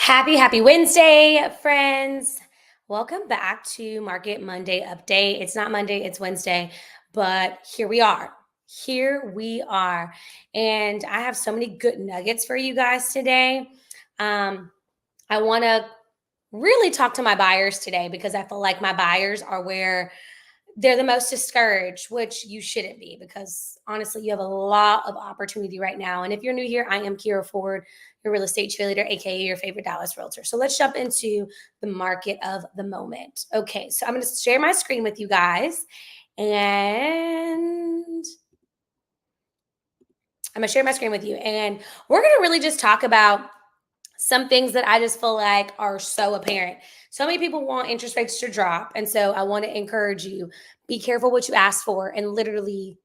Happy Wednesday, friends. Welcome back to Market Monday Update. It's not Monday, it's Wednesday, but here we are. Here we are. And I have so many good nuggets for you guys today. Um, I want to really talk to my buyers today because I feel like my buyers are where they're the most discouraged, which you shouldn't be because honestly, you have a lot of opportunity right now. And if you're new here, I am Keyra Ford, your real estate cheerleader, aka your favorite Dallas realtor. So let's jump into the market of the moment. Okay, so I'm going to share my screen with you guys, and I'm going to share my screen with you, and we're going to really just talk about some things that I just feel like are so apparent. So many people want interest rates to drop. And so I want to encourage you, be careful what you ask for. And literally,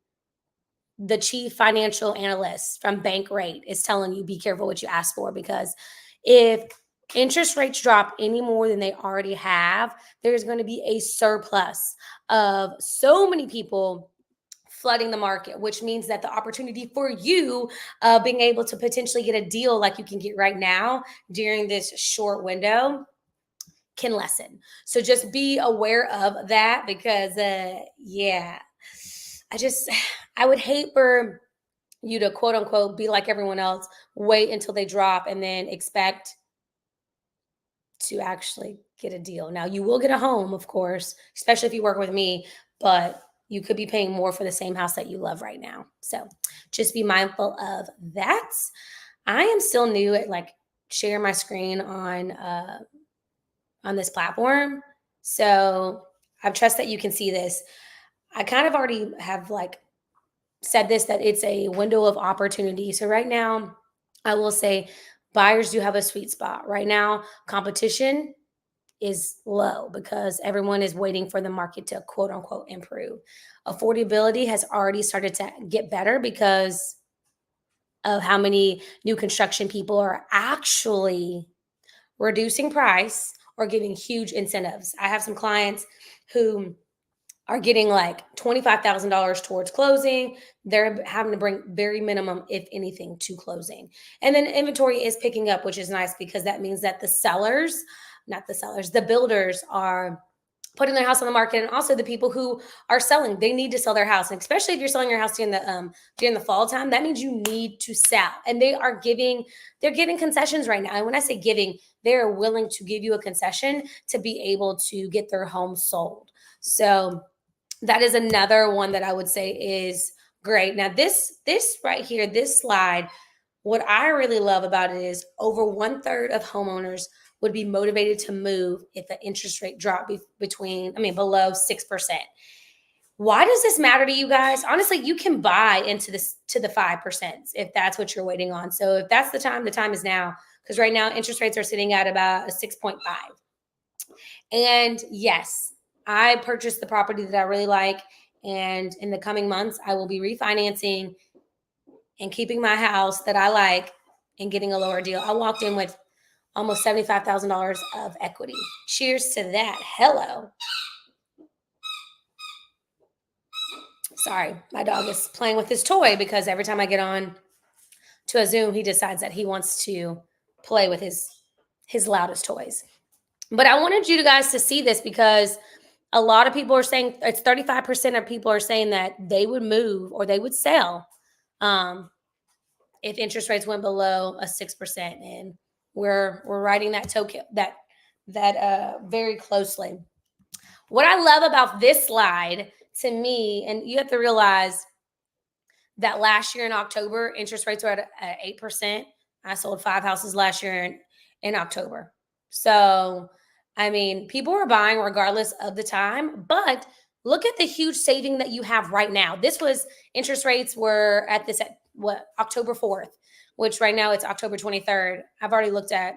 the chief financial analyst from Bankrate is telling you, be careful what you ask for, because if interest rates drop any more than they already have, there's going to be a surplus of so many people flooding the market, which means that the opportunity for you being able to potentially get a deal like you can get right now during this short window can lessen. So just be aware of that because, yeah, I just, I would hate for you to quote unquote be like everyone else, wait until they drop and then expect to actually get a deal. Now, you will get a home, of course, especially if you work with me, but you could be paying more for the same house that you love right now. So just be mindful of that. I am still new at like sharing my screen on this platform. So I trust that you can see this. I kind of already have like said this, that it's a window of opportunity. So right now, I will say buyers do have a sweet spot. Right now, competition is low because everyone is waiting for the market to quote unquote improve. Affordability has already started to get better because of how many new construction people are actually reducing price or giving huge incentives. I have some clients who are getting like $25,000 towards closing. They're having to bring very minimum, if anything, to closing. And then inventory is picking up, which is nice because that means that the builders are putting their house on the market, and also the people who are selling, they need to sell their house. And especially if you're selling your house during the fall time, that means you need to sell. And they're giving concessions right now. And when I say giving, they are willing to give you a concession to be able to get their home sold. So that is another one that I would say is great. Now, this right here, this slide, what I really love about it is over 1/3 of homeowners would be motivated to move if the interest rate dropped below 6%. Why does this matter to you guys? Honestly, you can buy into this to the 5% if that's what you're waiting on. So if that's the time is now, because right now interest rates are sitting at about a 6.5. And yes, I purchased the property that I really like. And in the coming months, I will be refinancing and keeping my house that I like and getting a lower deal. I walked in with almost $75,000 of equity. Cheers to that. Hello. Sorry, my dog is playing with his toy because every time I get on to a Zoom, he decides that he wants to play with his loudest toys. But I wanted you guys to see this because a lot of people are saying it's 35% of people are saying that they would move or they would sell if interest rates went below a 6%. And we're writing that token that very closely. What I love about this slide to me, and you have to realize that last year in October, interest rates were at 8%. I sold 5 houses last year in October. So, I mean, people are buying regardless of the time, but look at the huge saving that you have right now. Interest rates were at October 4th, which right now it's October 23rd. I've already looked at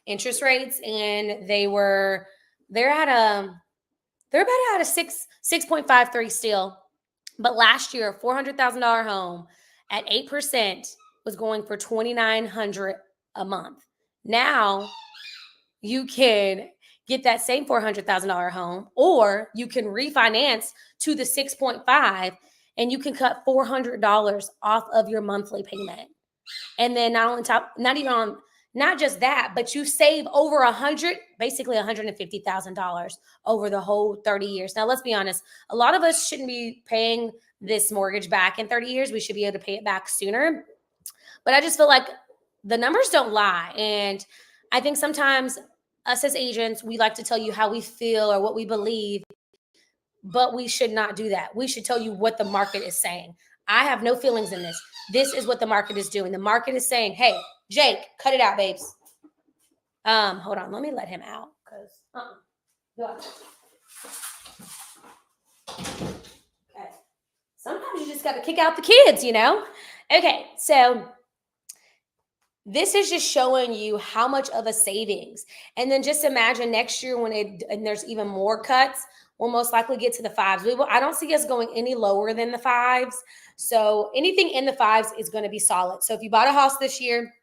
interest rates and they're about at a 6.53 still. But last year, a $400,000 home at 8% was going for $2,900 a month. Now you can get that same $400,000 home, or you can refinance to the 6.5 and you can cut $400 off of your monthly payment. And then Not just that, but you save over basically $150,000 over the whole 30 years. Now, let's be honest. A lot of us shouldn't be paying this mortgage back in 30 years. We should be able to pay it back sooner. But I just feel like the numbers don't lie. And I think sometimes us as agents, we like to tell you how we feel or what we believe, but we should not do that. We should tell you what the market is saying. I have no feelings in this. This is what the market is doing. The market is saying, hey, Jake, cut it out, babes. Hold on, let me let him out because okay. Sometimes you just got to kick out the kids, Okay, so this is just showing you how much of a savings. And then just imagine next year and there's even more cuts, we'll most likely get to the fives. I don't see us going any lower than the fives. So anything in the fives is going to be solid. So if you bought a house this year,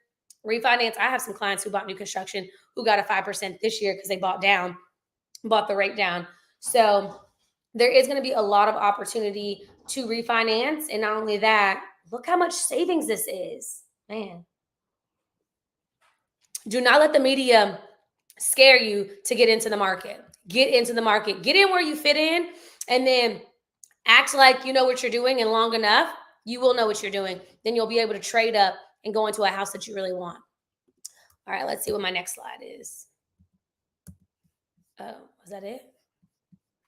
refinance. I have some clients who bought new construction who got a 5% this year because they bought the rate down. So there is going to be a lot of opportunity to refinance. And not only that, look how much savings this is, man. Do not let the media scare you to get into the market. Get into the market. Get in where you fit in, and then act like you know what you're doing. And long enough, you will know what you're doing. Then you'll be able to trade up and go into a house that you really want. All right, let's see what my next slide is. Oh, was that it?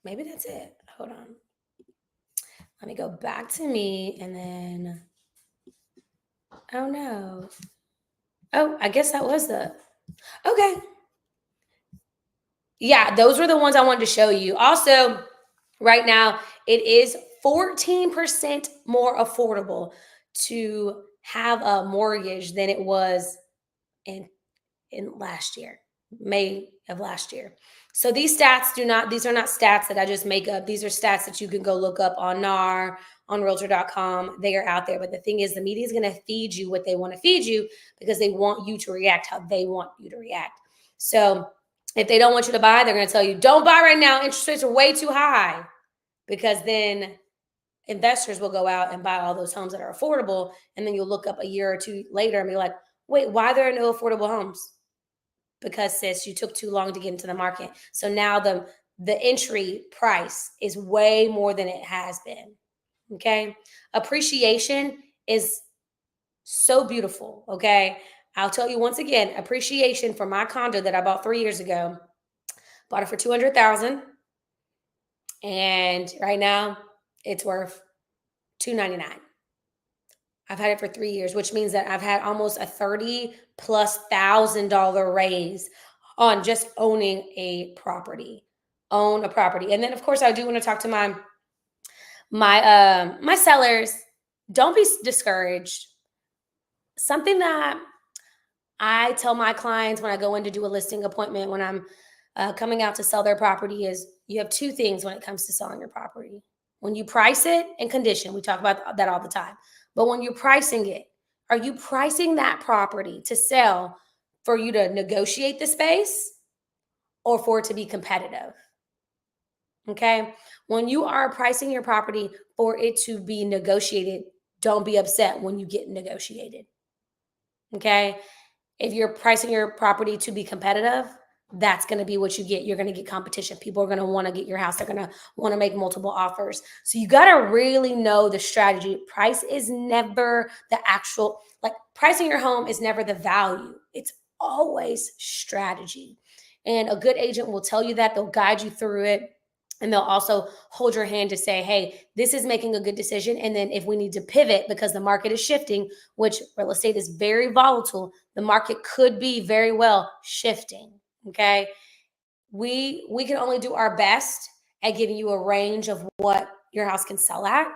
Maybe that's it. Hold on. Let me go back to me and then, oh no. Oh, I guess that was okay. Yeah, those were the ones I wanted to show you. Also, right now, it is 14% more affordable to have a mortgage than it was in last year, May of last year. So these are not stats that I just make up. These are stats that you can go look up on NAR, on Realtor.com. They are out there. But the thing is, the media is going to feed you what they want to feed you because they want you to react how they want you to react. So if they don't want you to buy, they're going to tell you, don't buy right now. Interest rates are way too high, because then investors will go out and buy all those homes that are affordable. And then you'll look up a year or two later and be like, wait, why there are no affordable homes? Because, sis, you took too long to get into the market. So now the entry price is way more than it has been. Okay. Appreciation is so beautiful. Okay. I'll tell you once again, appreciation for my condo that I bought 3 years ago, bought it for $200,000. And right now it's worth $299. I've had it for 3 years, which means that I've had almost a $30,000+ raise on just owning a property. Own a property. And then, of course, I do want to talk to my sellers. Don't be discouraged. Something that I tell my clients when I go in to do a listing appointment, when I'm coming out to sell their property, is you have two things when it comes to selling your property. When you price it and condition, we talk about that all the time. But when you're pricing it, are you pricing that property to sell for you to negotiate the space or for it to be competitive? Okay. When you are pricing your property for it to be negotiated, don't be upset when you get negotiated. Okay. If you're pricing your property to be competitive, that's going to be what you get. You're going to get competition. People are going to want to get your house. They're going to want to make multiple offers. So you got to really know the strategy. Price is never the actual, like, pricing your home is never the value. It's always strategy. And a good agent will tell you that. They'll guide you through it. And they'll also hold your hand to say, hey, this is making a good decision. And then if we need to pivot because the market is shifting, which real estate is very volatile, the market could be very well shifting. Okay. We can only do our best at giving you a range of what your house can sell at.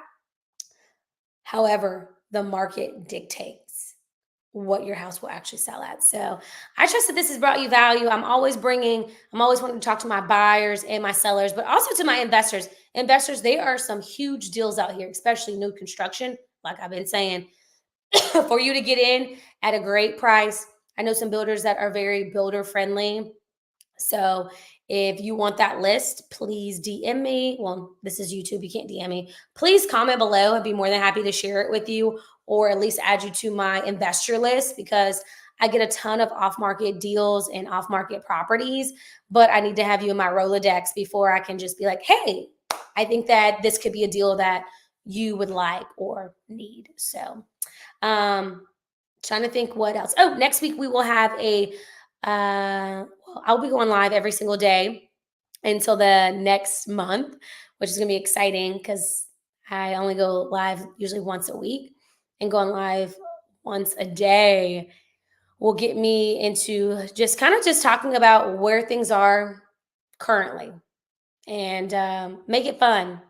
However, the market dictates what your house will actually sell at. So I trust that this has brought you value. I'm always wanting to talk to my buyers and my sellers, but also to my investors. Investors, there are some huge deals out here, especially new construction. Like I've been saying, for you to get in at a great price. I know some builders that are very builder friendly. So if you want that list, please DM me. Well, this is YouTube. You can't DM me. Please comment below. I'd be more than happy to share it with you, or at least add you to my investor list, because I get a ton of off market deals and off market properties, but I need to have you in my Rolodex before I can just be like, hey, I think that this could be a deal that you would like or need. So, trying to think what else. Oh, next week we will have well, I'll be going live every single day until the next month, which is going to be exciting because I only go live usually once a week, and going live once a day will get me into just kind of just talking about where things are currently and make it fun.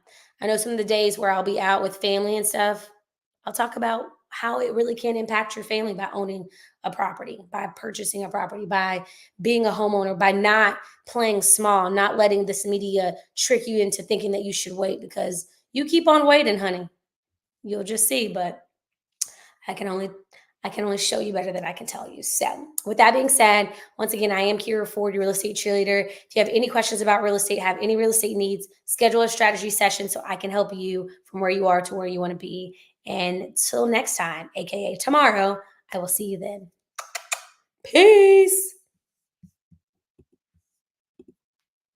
I know some of the days where I'll be out with family and stuff, I'll talk about how it really can impact your family by owning a property, by purchasing a property, by being a homeowner, by not playing small, not letting this media trick you into thinking that you should wait because you keep on waiting, honey. You'll just see, but I can only I can only show you better than I can tell you. So, with that being said, once again, I am Keyra Ford, your real estate cheerleader. If you have any questions about real estate, have any real estate needs, schedule a strategy session so I can help you from where you are to where you want to be. And until next time, aka tomorrow, I will see you then. Peace.